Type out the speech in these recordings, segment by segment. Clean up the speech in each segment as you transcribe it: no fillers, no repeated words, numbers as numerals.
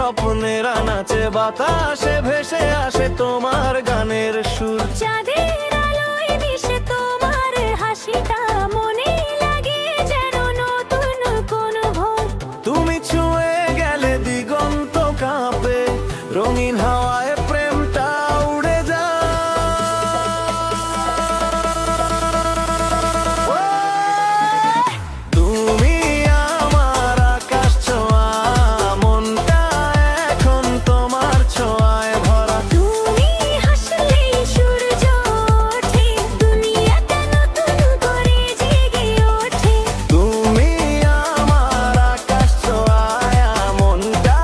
স্বপ্নেরা নাচে, বাতাসে ভেসে আসে তোমার গানের সুর। চাঁদের আলোয় মিশে তোমার হাসিটা মনে লাগে যেন নতুন কোন ভোর। তুমি ছুঁয়ে গেলে দিগন্ত কাঁপে, রঙিন হাওয়ায় প্রেমটা উড়ে যায়। তুমি আমার আকাশ ছোঁয়া, মনটা এখন তোমার ছোঁয়ায় ভরা। তুমি হাসলেই সূর্য ওঠে, দুনিয়াটা নতুন করে জেগে ওঠে। তুমি আমার আকাশ ছোঁয়া, মনটা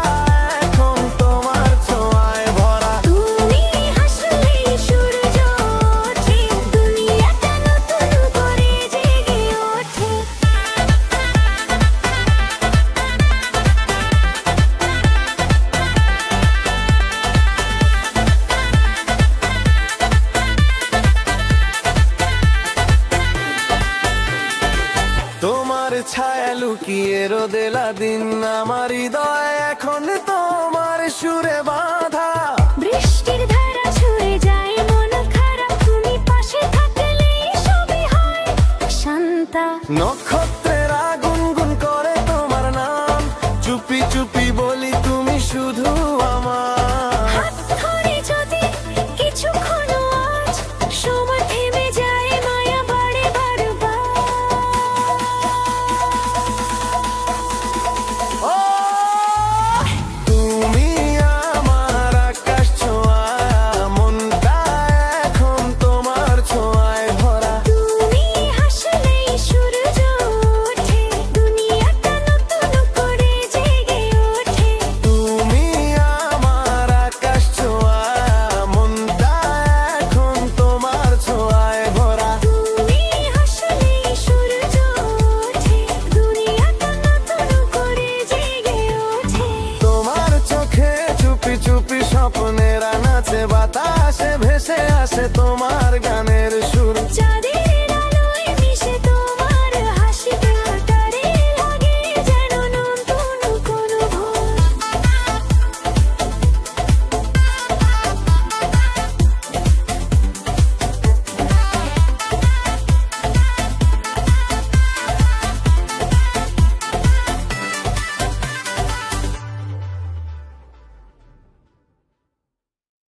এখন তোমার ছোঁয়ায় ভরা। তুমি হাসলেই সূর্য ওঠে, দুনিয়াটা নতুন করে জেগে ওঠে। তোমার ছায়া লুকিয়ে রোদেলা দিন, আমার হৃদয় এখন তোমার সুরে বাঁধা। বৃষ্টির ধারা ছুঁয়ে যায় মন খারাপ, তুমি পাশে থাকলে সবই হয় শান্তা। নক্ষত্রেরা গুনগুন করে তোমার নাম, চুপি চুপি বলি তুমি শুধু আমার। হাত ধরে যদি কিছুক্ষণ আজ, সময় থেমে যায়, মায়া বাড়ে বারবার। ও তুমি আমার আকাশ ছোঁয়া, মনটা এখন তোমার ছোঁয়ায় ভরা। তুমি হাসলেই সূর্য ওঠে, দুনিয়াটা নতুন করে জেগে ওঠে। তুমি আমার আকাশ ছোঁয়া, মনটা এখন তোমার ছোঁয়ায় ভরা। তুমি হাসলেই সূর্য ওঠে, দুনিয়াটা নতুন করে জেগে ওঠে। তোমার চোখে চুপি চুপি স্বপ্নেরা নাচে, বাতাসে ভেসে আসে তোমার